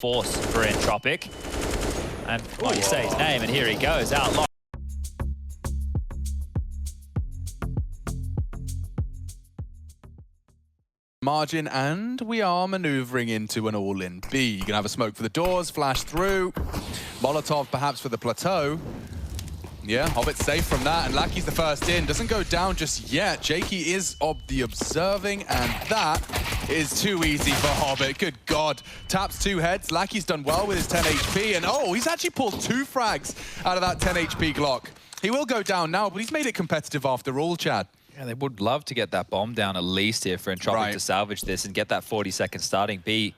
force for Entropiq. And well, you say his name, and here he goes out long. Margin, and we are maneuvering into an all-in B. You can have a smoke for the doors, flash through. Molotov perhaps for the plateau. Yeah, Hobbit's safe from that, and Lackey's the first in. Doesn't go down just yet. Jakey is the observing, and that is too easy for Hobbit. Good God. Taps 2 heads. Lackey's done well with his 10 HP, and oh, he's actually pulled 2 frags out of that 10 HP Glock. He will go down now, but he's made it competitive after all, Chad. Yeah, they would love to get that bomb down at least here for Entropiq to salvage this and get that 40-second starting B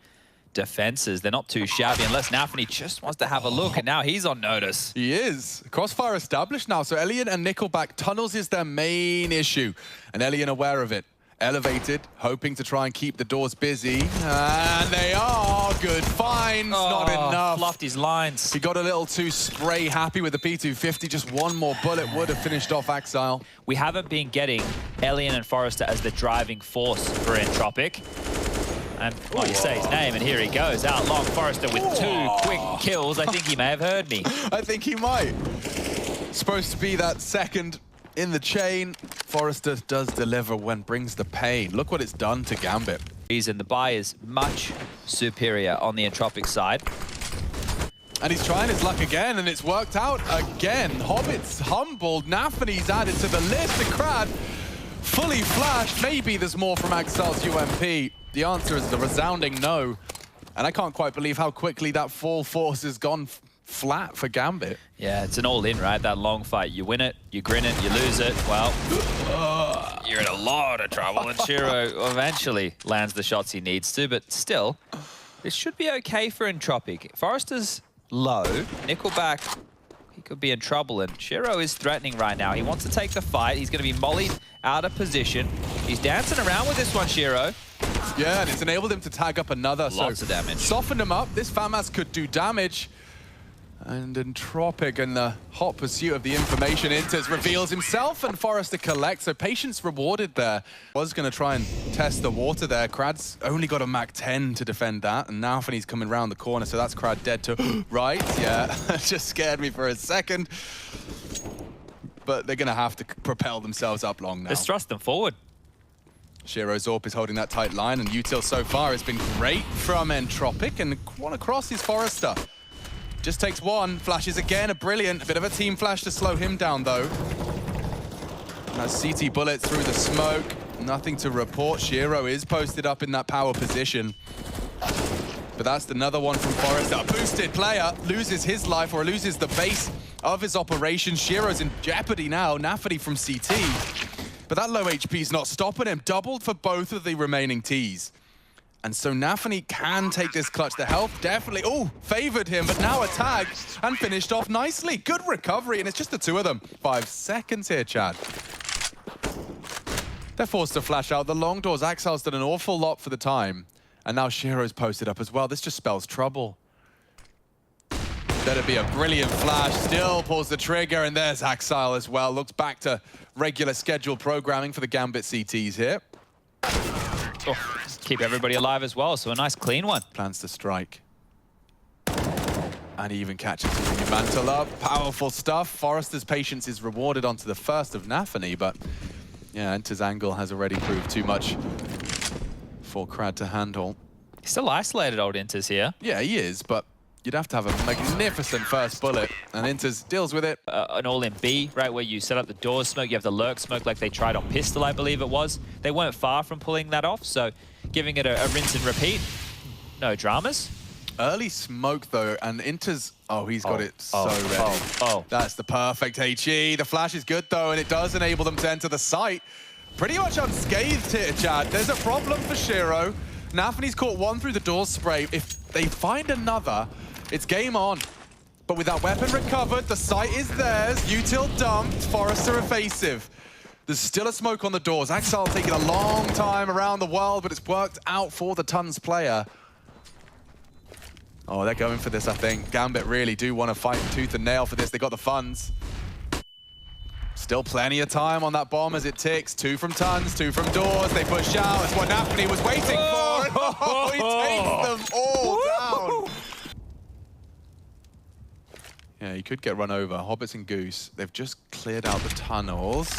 defenses. They're not too shabby unless Nafany just wants to have a look, and now he's on notice. He is. Crossfire established now, so Elian and Nickelback tunnels is their main issue, and Elian aware of it. Elevated, hoping to try and keep the doors busy, and they are. Good finds, not enough. Fluffed his lines. He got a little too spray happy with the P250. Just one more bullet would have finished off Axile. We haven't been getting Elian and Forrester as the driving force for Entropiq. And well, you say his name, and here he goes out long. Forrester with 2 quick kills. I think he may have heard me. I think he might. Supposed to be that second in the chain. Forrester does deliver when brings the pain. Look what it's done to Gambit. And the buy is much superior on the Entropiq side. And he's trying his luck again, and it's worked out again. Hobbit's humbled. Nafany's added to the list. The Crad fully flashed. Maybe there's more from Axile's UMP. The answer is a resounding no. And I can't quite believe how quickly that full force has gone flat for Gambit. Yeah, it's an all-in, right? That long fight. You win it, you grin it, you lose it. Well, you're in a lot of trouble. And Shiro eventually lands the shots he needs to, but still, this should be okay for Entropiq. Forrester's low. Nickelback, he could be in trouble, and Shiro is threatening right now. He wants to take the fight. He's going to be mollied out of position. He's dancing around with this one, Shiro. Yeah, and it's enabled him to tag up another. Lots of damage. Softened him up. This FAMAS could do damage. And Entropiq, in the hot pursuit of the information, Inters reveals himself, and Forrester collects. So patience rewarded there. Was going to try and test the water there. Crad's only got a Mac 10 to defend that, and now Nafany's coming around the corner, so that's Crad dead to right. Yeah, just scared me for a second. But they're going to have to propel themselves up long now. Let's thrust them forward. Shiro Zorp is holding that tight line, and util so far has been great from Entropiq, and one across is Forrester. Just takes one, flashes again, a bit of a team flash to slow him down though. That CT bullet through the smoke, nothing to report. Shiro is posted up in that power position. But that's another one from Forrester. A boosted player loses his life or loses the base of his operation. Shiro's in jeopardy now, Nafany from CT. But that low HP's not stopping him. Doubled for both of the remaining Ts. And so Nafany can take this clutch. The health definitely, favored him, but now a tag and finished off nicely. Good recovery, and it's just the 2 of them. 5 seconds here, Chad. They're forced to flash out the long doors. Axile's done an awful lot for the time. And now Shiro's posted up as well. This just spells trouble. That'd be a brilliant flash. Still pulls the trigger, and there's Axile as well. Looks back to regular scheduled programming for the Gambit CTs here. Keep everybody alive as well, so a nice clean one. Plans to strike. And he even catches the mantle up. Powerful stuff. Forrester's patience is rewarded onto the first of Nafany, but yeah, Enter's angle has already proved too much for Crad to handle. He's still isolated, old Inters here. Yeah, he is, but you'd have to have a magnificent first bullet, and Inters deals with it. An all-in B, right, where you set up the doors smoke, you have the lurk smoke like they tried on Pistol, I believe it was. They weren't far from pulling that off, so giving it a rinse and repeat. No dramas. Early smoke, though, and Inters... Oh, he's got it so ready. That's the perfect HE. The flash is good, though, and it does enable them to enter the site. Pretty much unscathed here, Chad. There's a problem for Shiro. Nafany's caught one through the door spray. If they find another, it's game on. But with that weapon recovered, the site is theirs. Util dumped, Forrester evasive. There's still a smoke on the doors. Axile taking a long time around the world, but it's worked out for the Tons player. Oh, they're going for this, I think. Gambit really do want to fight tooth and nail for this. They got the funds. Still plenty of time on that bomb as it ticks. 2 from Tons, 2 from doors. They push out. That's what Nafany was waiting for. Oh, he takes them all down. Yeah, he could get run over. Hobbits and Goose, they've just cleared out the tunnels.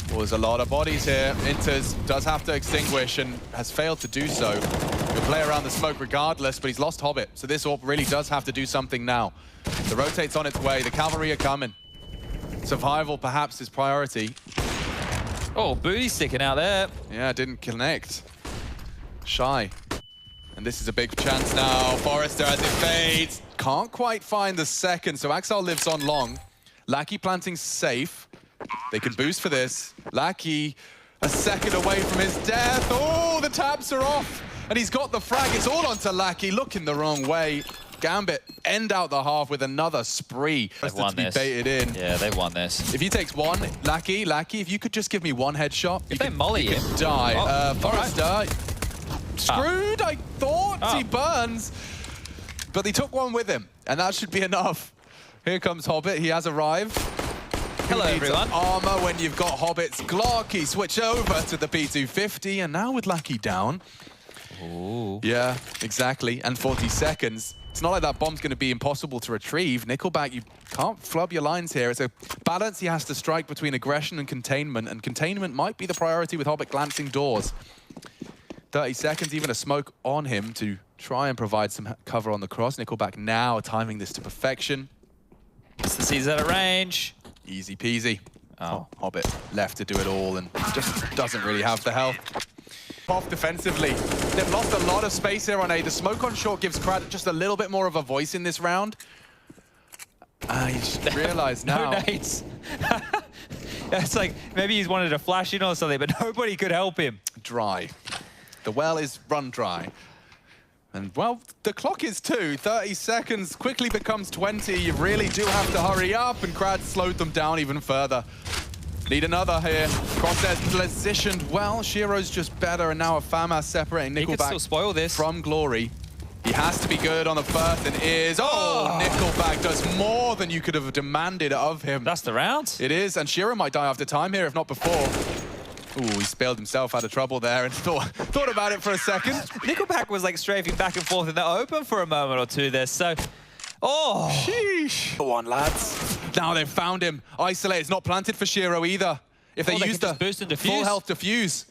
Well, there's a lot of bodies here. Inters does have to extinguish and has failed to do so. He'll play around the smoke regardless, but he's lost Hobbit. So this AWP really does have to do something now. The rotate's on its way. The cavalry are coming. Survival perhaps is priority. Oh, booty sticking out there. Yeah, didn't connect. Shy. And this is a big chance now. Forrester as it fades. Can't quite find the second, so Axel lives on long. Lackey planting safe. They can boost for this. Lackey a second away from his death. Oh, the tabs are off. And he's got the frag. It's all onto Lackey, looking the wrong way. Gambit end out the half with another spree. They've won this. Baited in. Yeah, they've won this. If he takes one, Lackey, if you could just give me one headshot. If they molly you him. could die. Oh, Forrester, right. screwed, I thought. He burns. But he took one with him, and that should be enough. Here comes Hobbit. He has arrived. Hello, everyone. Armor when you've got Hobbit's Glock. He switched over to the P250, and now with Lackey down. Ooh. Yeah, exactly. And 40 seconds. It's not like that bomb's going to be impossible to retrieve. Nickelback, you can't flub your lines here. It's a balance he has to strike between aggression and containment might be the priority with Hobbit glancing doors. 30 seconds, even a smoke on him to try and provide some cover on the cross. Nickelback now timing this to perfection. He's out of range. Easy peasy. Oh. Hobbit left to do it all and just doesn't really have the health. Off defensively. They've lost a lot of space here on A. The smoke on short gives Crad just a little bit more of a voice in this round. You just realize now. No nades. It's like maybe he's wanted to flash in or something, but nobody could help him. Dry. The well is run dry. And, well, the clock is 2. 30 seconds quickly becomes 20. You really do have to hurry up, and Crad slowed them down even further. Need another here. Crosshairs positioned well. Shiro's just better, and now a FAMAS separating Nickelback. He could still spoil this. From Glory. He has to be good on the first and is. Oh, Nickelback does more than you could have demanded of him. That's the round. It is, and Shiro might die after time here, if not before. Ooh, he spelled himself out of trouble there and thought about it for a second. Nickelback was like strafing back and forth in the open for a moment or two there, so... Oh! Sheesh. Go on, lads. Now they've found him. Isolate. It's not planted for Shiro either. If they use the boost and defuse. Full health defuse.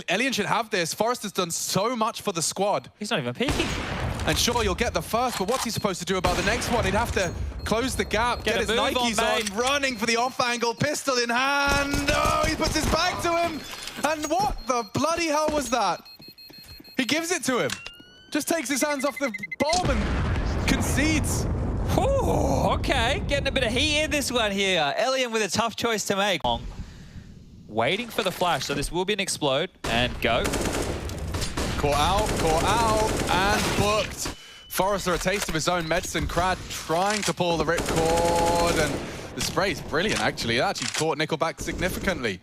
Elian should have this. Forrester's done so much for the squad. He's not even peeking. And sure, you'll get the first, but what's he supposed to do about the next one? He'd have to close the gap, get his Nikes on, running for the off-angle, pistol in hand. Oh, he puts his back to him. And what the bloody hell was that? He gives it to him. Just takes his hands off the bomb and concedes. Ooh, okay, getting a bit of heat in this one here. Elian with a tough choice to make. Waiting for the flash, so this will be an explode, and go. Caught out, and booked. Forrester, a taste of his own medicine. Crad trying to pull the ripcord, and the spray's brilliant, actually. It actually caught Nickelback significantly.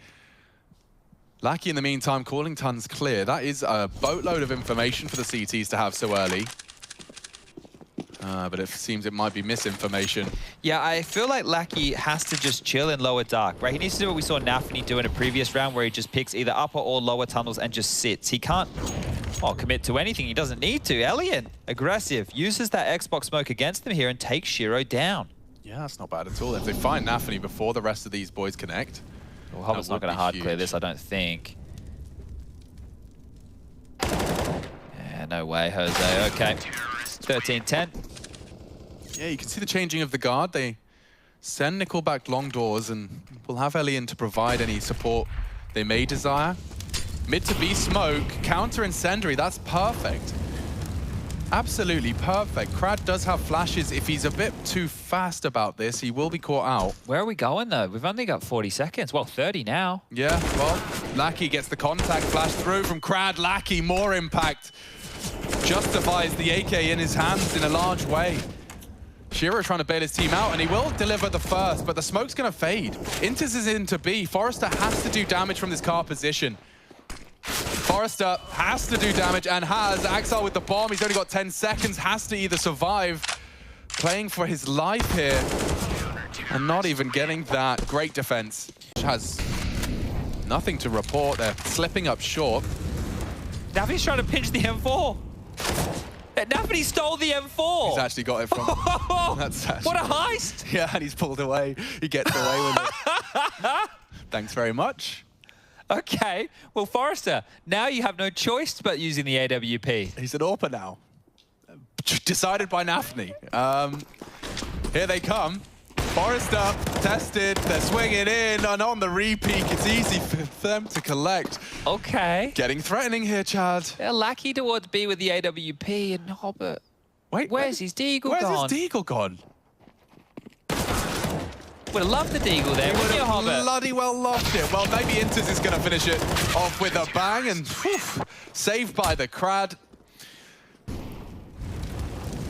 Lackey, in the meantime, calling tons clear. That is a boatload of information for the CTs to have so early. But it seems it might be misinformation. Yeah, I feel like Lackey has to just chill in lower dark, right? He needs to do what we saw Nafany do in a previous round where he just picks either upper or lower tunnels and just sits. He can't commit to anything. He doesn't need to. Elian, aggressive, uses that Xbox smoke against them here and takes Shiro down. Yeah, that's not bad at all. If they find Nafany before the rest of these boys connect. Well, Hobbit's not going to hard clear this, I don't think. Yeah, no way, Jose. Okay. 13-10. Yeah, you can see the changing of the guard. They send Nickelback long doors and will have Elian to provide any support they may desire. Mid to B smoke, counter incendiary, that's perfect. Absolutely perfect. Crad does have flashes. If he's a bit too fast about this, he will be caught out. Where are we going, though? We've only got 40 seconds. Well, 30 now. Yeah, well, Lackey gets the contact flash through from Crad. Lackey, more impact. Justifies the AK in his hands in a large way. Shiro trying to bail his team out, and he will deliver the first, but the smoke's going to fade. Inters is into B. Forrester has to do damage from this car position. Forrester has to do damage and has. Axel with the bomb, he's only got 10 seconds, has to either survive. Playing for his life here and not even getting that. Great defense. Has nothing to report. They're slipping up short. Nafany's trying to pinch the M4. Nafany stole the M4. He's actually got it from... That's actually... What a heist! Yeah, and he's pulled away. He gets away with it. Thanks very much. Okay, well, Forrester, now you have no choice but using the AWP. He's an AWPer now. Decided by Nafany. Here they come. Forrester tested, they're swinging in, and on the repeat, it's easy for them to collect. Okay. Getting threatening here, Chad. They're lucky towards B with the AWP, and Hobbit. Wait, where's his Deagle gone? Where's his Deagle gone? Would have loved the Deagle there, wouldn't you, Hobbit? Bloody well loved it. Well, maybe Inters is going to finish it off with a bang, and whew, saved by the Crad.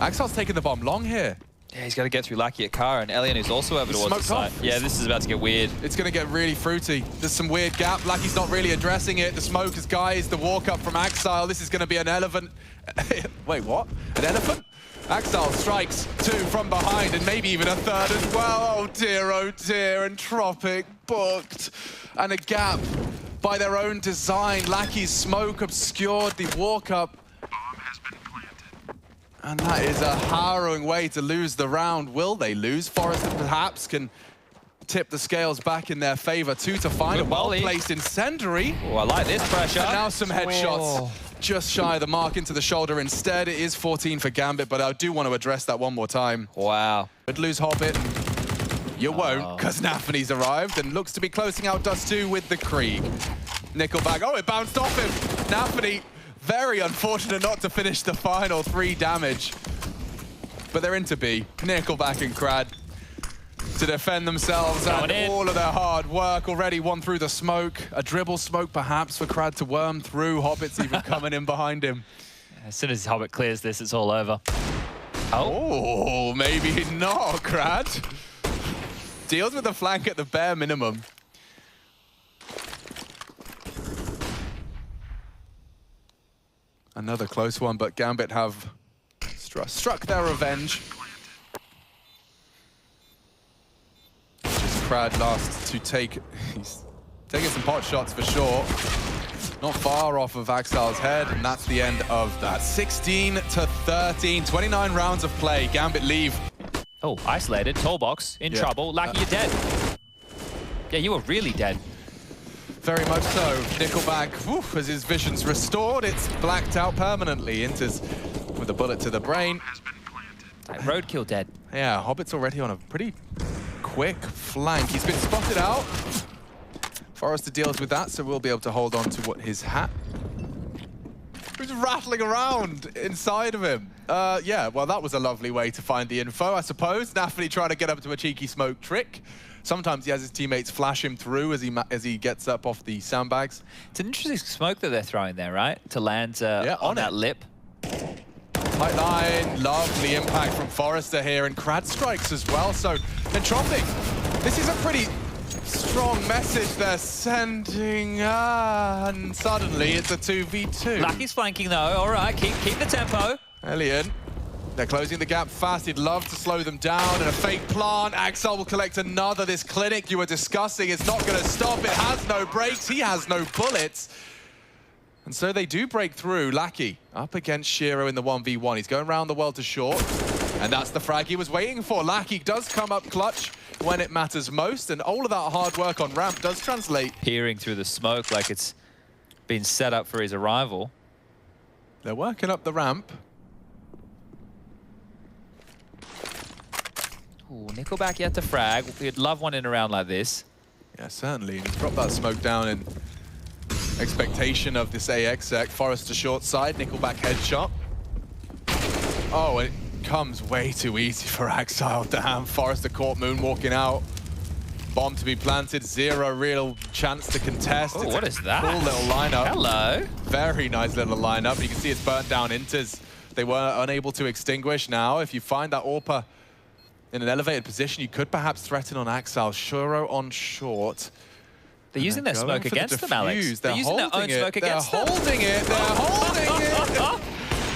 Axel's taking the bomb long here. Yeah, he's got to get through Lucky at Car, and Elian who's also over towards the side. Yeah, this is about to get weird. It's going to get really fruity. There's some weird gap. Lucky's not really addressing it. The smoke is guys, the walk up from Axel. This is going to be an elephant. Wait, what? An elephant? Axel strikes two from behind and maybe even a third as well. Oh dear, Entropiq booked. And a gap by their own design. Lucky's smoke obscured the walk up. And that is a harrowing way to lose the round. Will they lose? Forrester perhaps can tip the scales back in their favor. 2 to find a well-placed incendiary. Oh, I like this pressure. And now some headshots. Whoa. Just shy of the mark into the shoulder. Instead, it is 14 for Gambit, but I do want to address that one more time. Wow. Would lose Hobbit. You won't, because Nafany's arrived and looks to be closing out Dust 2 with the Krieg. Nickelback. Oh, it bounced off him. Nafany. Very unfortunate not to finish the final 3 damage. But they're into B. Nickelback and Crad to defend themselves and all of their hard work already won through the smoke. A dribble smoke perhaps for Crad to worm through. Hobbit's even coming in behind him. As soon as Hobbit clears this, it's all over. Oh, maybe not, Crad. Deals with the flank at the bare minimum. Another close one, but Gambit have struck their revenge. Just Crad last to take, he's taking some pot shots for sure. Not far off of Axel's head, and that's the end of that. 16 to 13, 29 rounds of play. Gambit leave. Oh, isolated, tall box, in trouble. Lucky you're dead. Yeah, you were really dead. Very much so. Nickelback, whew, as his vision's restored, it's blacked out permanently. Inters with a bullet to the brain. Roadkill dead. Yeah, Hobbit's already on a pretty quick flank. He's been spotted out. Forrester deals with that, so we'll be able to hold on to what his hat. He's rattling around inside of him. Yeah, well, that was a lovely way to find the info, I suppose. Nafany trying to get up to a cheeky smoke trick. Sometimes he has his teammates flash him through as he gets up off the sandbags. It's an interesting smoke that they're throwing there, right? To land on that lip. Tight line, lovely impact from Forrester here, and Crad strikes as well. So, Entropiq, this is a pretty strong message they're sending, and suddenly it's a 2v2. Lucky's flanking though, all right, keep the tempo. Elian. They're closing the gap fast. He'd love to slow them down. And a fake plant. Axel will collect another. This clinic you were discussing is not going to stop. It has no brakes. He has no bullets. And so they do break through. Lackey up against Shiro in the 1v1. He's going around the world to short. And that's the frag he was waiting for. Lackey does come up clutch when it matters most. And all of that hard work on ramp does translate. Peering through the smoke like it's been set up for his arrival. They're working up the ramp. Ooh, Nickelback yet to frag. We'd love one in a round like this. Yeah, certainly. And he's dropped that smoke down in expectation of this AX sec. Forrester short side, Nickelback headshot. Oh, it comes way too easy for Axile. Damn, Forrester caught moonwalking out. Bomb to be planted, 0 real chance to contest. Oh, what is that? Cool little lineup. Hello. Very nice little lineup. You can see it's burnt down Inters. They were unable to extinguish now. If you find that AWPer in an elevated position, you could perhaps threaten on Axel. Shuro on short. They're using their smoke against them, Alex. They're using their own smoke against them. They're holding it. They're holding it.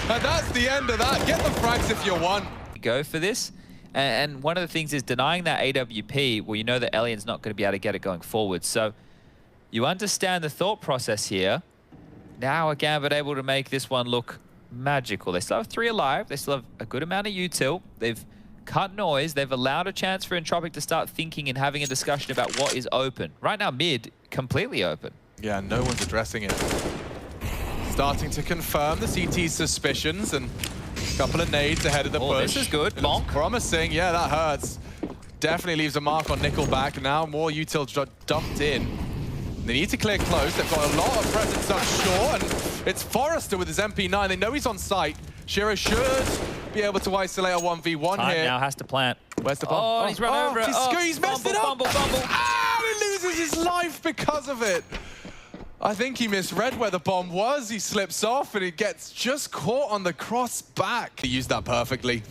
And that's the end of that. Get the frags if you want. Go for this. And one of the things is denying that AWP, well, you know that Elian's not going to be able to get it going forward. So you understand the thought process here. Now are Gambit able to make this one look magical. They still have 3 alive. They still have a good amount of util. They've cut noise. They've allowed a chance for Entropiq to start thinking and having a discussion about what is open. Right now, mid, completely open. Yeah, no one's addressing it. Starting to confirm the CT's suspicions, and a couple of nades ahead of the push. This is good. Bonk. Promising. Yeah, that hurts. Definitely leaves a mark on Nickelback. Now more util dumped in. They need to clear close. They've got a lot of presence up short, and it's Forrester with his MP9. They know he's on site. Shiro should be able to isolate a 1v1 Time here. now has to plant. Where's the bomb? Oh, he's run over it. He's messed it up. Fumble. Ah, he loses his life because of it. I think he misread where the bomb was. He slips off and he gets just caught on the cross back. He used that perfectly.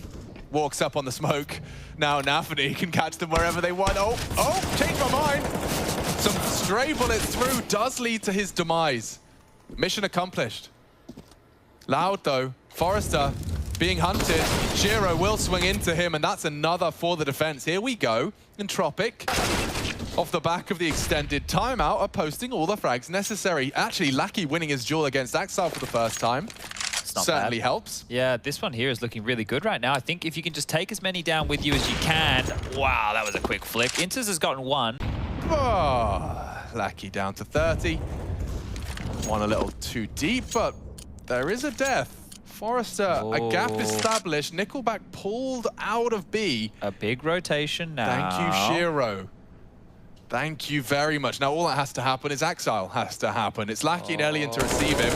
Walks up on the smoke. Now Nafany can catch them wherever they want. Oh, changed my mind. Some stray bullets through does lead to his demise. Mission accomplished. Loud though. Forrester being hunted. Shiro will swing into him, and that's another for the defense. Here we go. Entropiq, off the back of the extended timeout, are posting all the frags necessary. Actually, Lackey winning his duel against Axel for the first time. Certainly helps. Yeah, this one here is looking really good right now. I think if you can just take as many down with you as you can. Wow, that was a quick flick. Inters has gotten 1. Oh, Lackey down to 30. One a little too deep, but there is a death. Forrester, a gap established. Nickelback pulled out of B. A big rotation now. Thank you, Shiro. Thank you very much. Now all that has to happen is Axile has to happen. It's Lackey and Elian to receive him.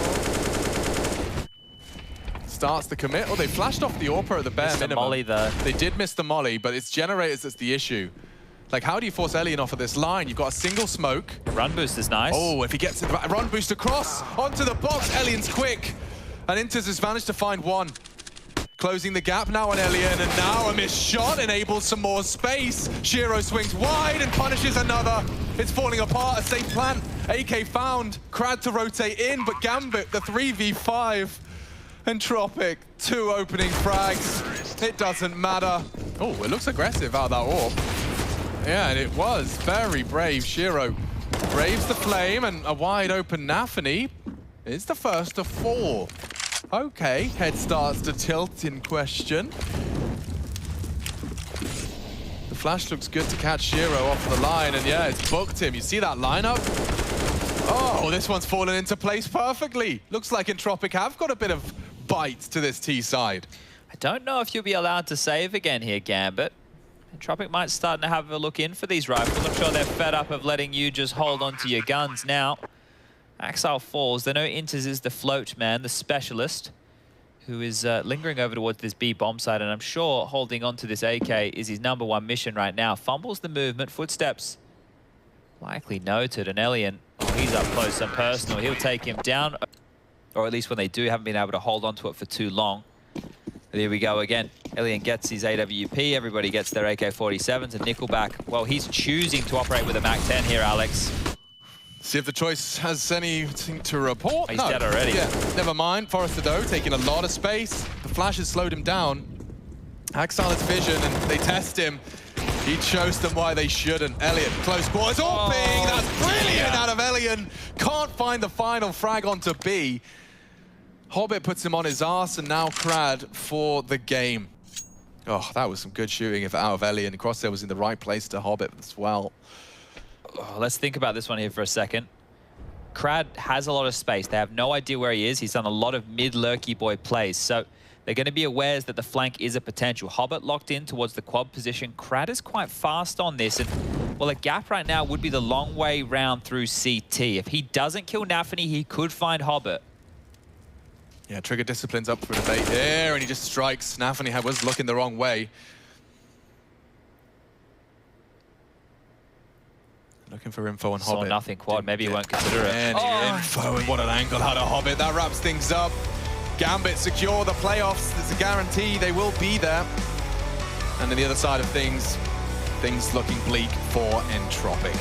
Starts the commit. Oh, they flashed off the AWPer at the bare minimum. The molly there. They did miss the molly, but it's generators that's the issue. Like, how do you force Elian off of this line? You've got a single smoke. Run boost is nice. Oh, if he gets it, run boost across onto the box. Elian's quick. And Inters has managed to find 1. Closing the gap now on Elian, and now a missed shot enables some more space. Shiro swings wide and punishes another. It's falling apart, a safe plant. AK found, Crad to rotate in, but Gambit, the 3v5. Entropiq, 2 opening frags. It doesn't matter. Oh, it looks aggressive out of that AWP. Yeah, and it was very brave. Shiro braves the flame, and a wide open Nafany is the first of 4. Okay, head starts to tilt in question. The flash looks good to catch Shiro off the line, and yeah, it's booked him. You see that lineup? Oh, this one's fallen into place perfectly. Looks like Entropiq have got a bit of bite to this T side. I don't know if you'll be allowed to save again here, Gambit. Entropiq might start to have a look in for these rifles. I'm sure they're fed up of letting you just hold on to your guns now. Axile falls. They know Inters is the float man, the specialist, who is lingering over towards this B bomb site, and I'm sure holding on to this AK is his #1 mission right now. Fumbles the movement, footsteps likely noted, and Elian, he's up close and personal. He'll take him down, or at least when they do, haven't been able to hold on to it for too long. There we go again. Elian gets his AWP, everybody gets their AK-47s, and Nickelback, well, he's choosing to operate with a MAC-10 here, Alex. See if the choice has anything to report. He's dead already. Yeah, never mind. Forrester, though, taking a lot of space. The flash has slowed him down. Axile has vision, and they test him. He shows them why they shouldn't. Elian, close quarters. AWPing! That's brilliant out of Elian. Can't find the final frag onto B. Hobbit puts him on his arse, and now Crad for the game. Oh, that was some good shooting out of Elian. Crosshair was in the right place to Hobbit as well. Oh, let's think about this one here for a second. Crad has a lot of space. They have no idea where he is. He's done a lot of mid-lurky boy plays, so they're going to be aware that the flank is a potential. Hobbit locked in towards the quad position. Crad is quite fast on this, and well, a gap right now would be the long way round through CT. If he doesn't kill Nafany, he could find Hobbit. Yeah, Trigger Discipline's up for debate here, and he just strikes. Nafany was looking the wrong way. Looking for info on Hobbit. Saw nothing quad, maybe he won't consider it. Any info, and what an angle out of Hobbit. That wraps things up. Gambit secure the playoffs. There's a guarantee they will be there. And on the other side of things looking bleak for Entropiq.